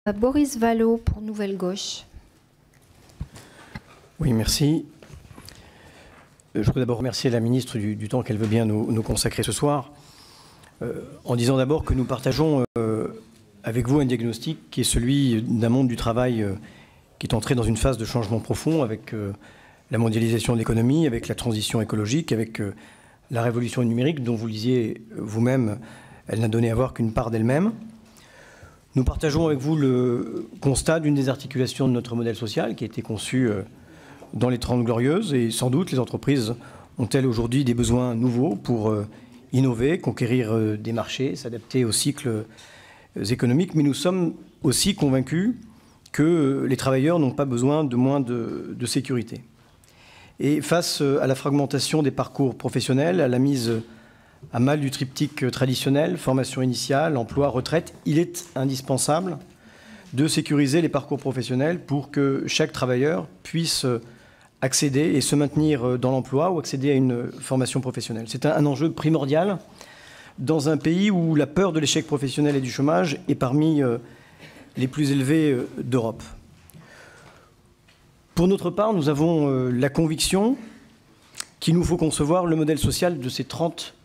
Boris Vallaud pour Nouvelle Gauche. Oui, merci. Je voudrais d'abord remercier la ministre du temps qu'elle veut bien nous consacrer ce soir, en disant d'abord que nous partageons avec vous un diagnostic qui est celui d'un monde du travail qui est entré dans une phase de changement profond avec la mondialisation de l'économie, avec la transition écologique, avec la révolution numérique dont vous lisiez vous-même, elle n'a donné à voir qu'une part d'elle-même. Nous partageons avec vous le constat d'une désarticulation de notre modèle social qui a été conçu dans les 30 Glorieuses, et sans doute les entreprises ont-elles aujourd'hui des besoins nouveaux pour innover, conquérir des marchés, s'adapter aux cycles économiques, mais nous sommes aussi convaincus que les travailleurs n'ont pas besoin de moins de sécurité. Et face à la fragmentation des parcours professionnels, à la mise à mal du triptyque traditionnel, formation initiale, emploi, retraite, il est indispensable de sécuriser les parcours professionnels pour que chaque travailleur puisse accéder et se maintenir dans l'emploi ou accéder à une formation professionnelle. C'est un enjeu primordial dans un pays où la peur de l'échec professionnel et du chômage est parmi les plus élevées d'Europe. Pour notre part, nous avons la conviction qu'il nous faut concevoir le modèle social de ces 30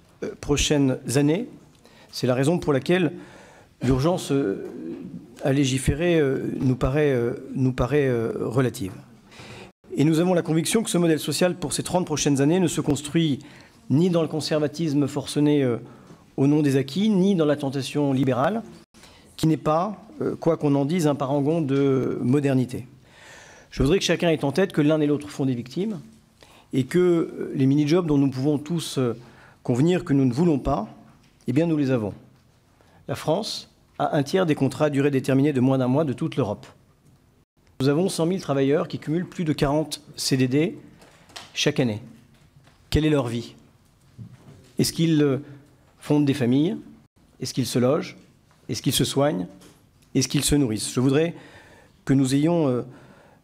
prochaines années. C'est la raison pour laquelle l'urgence à légiférer nous paraît relative. Et nous avons la conviction que ce modèle social pour ces 30 prochaines années ne se construit ni dans le conservatisme forcené au nom des acquis, ni dans la tentation libérale, qui n'est pas, quoi qu'on en dise, un parangon de modernité. Je voudrais que chacun ait en tête que l'un et l'autre font des victimes et que les mini-jobs dont nous pouvons tous convenir que nous ne voulons pas, eh bien nous les avons. La France a un tiers des contrats à durée déterminée de moins d'un mois de toute l'Europe. Nous avons 100 000 travailleurs qui cumulent plus de 40 CDD chaque année. Quelle est leur vie? Est-ce qu'ils fondent des familles? Est-ce qu'ils se logent? Est-ce qu'ils se soignent? Est-ce qu'ils se nourrissent? Je voudrais que nous ayons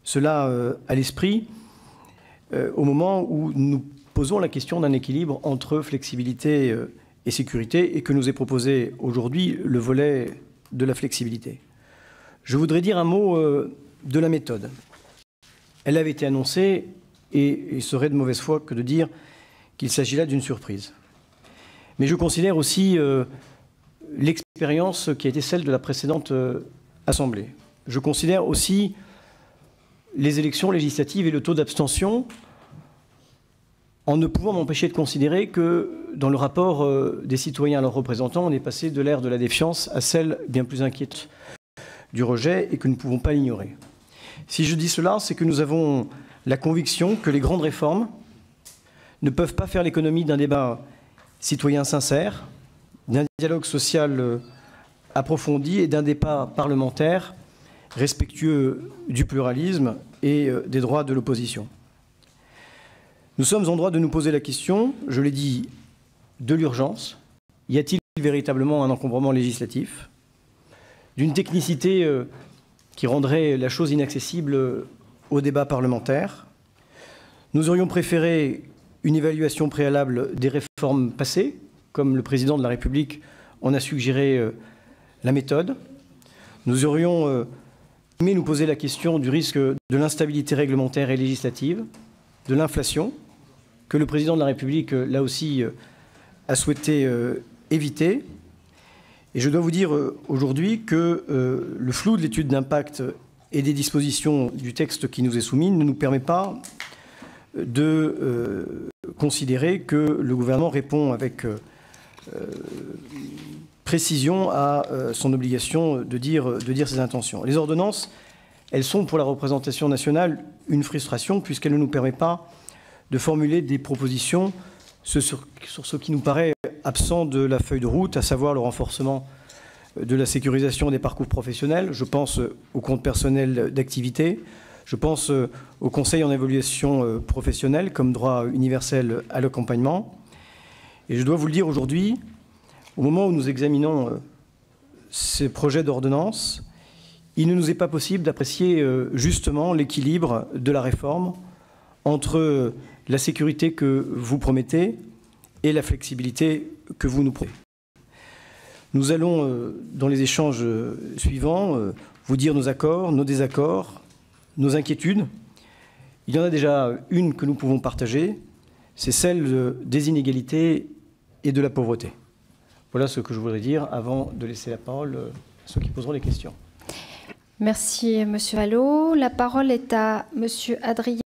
cela à l'esprit au moment où nous posons la question d'un équilibre entre flexibilité et sécurité et que nous est proposé aujourd'hui le volet de la flexibilité. Je voudrais dire un mot de la méthode. Elle avait été annoncée et il serait de mauvaise foi que de dire qu'il s'agit là d'une surprise. Mais je considère aussi l'expérience qui a été celle de la précédente Assemblée. Je considère aussi les élections législatives et le taux d'abstention en ne pouvant m'empêcher de considérer que dans le rapport des citoyens à leurs représentants, on est passé de l'ère de la défiance à celle bien plus inquiète du rejet et que nous ne pouvons pas l'ignorer. Si je dis cela, c'est que nous avons la conviction que les grandes réformes ne peuvent pas faire l'économie d'un débat citoyen sincère, d'un dialogue social approfondi et d'un débat parlementaire respectueux du pluralisme et des droits de l'opposition. Nous sommes en droit de nous poser la question, je l'ai dit, de l'urgence. Y a-t-il véritablement un encombrement législatif? D'une technicité qui rendrait la chose inaccessible au débat parlementaire? Nous aurions préféré une évaluation préalable des réformes passées, comme le président de la République en a suggéré la méthode. Nous aurions aimé nous poser la question du risque de l'instabilité réglementaire et législative, de l'inflation, que le président de la République, là aussi, a souhaité éviter. Et je dois vous dire aujourd'hui que le flou de l'étude d'impact et des dispositions du texte qui nous est soumis ne nous permet pas de considérer que le gouvernement répond avec précision à son obligation de dire ses intentions. Les ordonnances, elles sont pour la représentation nationale une frustration puisqu'elles ne nous permettent pas de formuler des propositions sur ce qui nous paraît absent de la feuille de route, à savoir le renforcement de la sécurisation des parcours professionnels. Je pense au compte personnel d'activité, je pense au conseil en évaluation professionnelle comme droit universel à l'accompagnement. Et je dois vous le dire aujourd'hui, au moment où nous examinons ces projets d'ordonnance, il ne nous est pas possible d'apprécier justement l'équilibre de la réforme entre la sécurité que vous promettez et la flexibilité que vous nous promettez. Nous allons, dans les échanges suivants, vous dire nos accords, nos désaccords, nos inquiétudes. Il y en a déjà une que nous pouvons partager, c'est celle des inégalités et de la pauvreté. Voilà ce que je voudrais dire avant de laisser la parole à ceux qui poseront les questions. Merci, Monsieur Vallot. La parole est à Monsieur Adrien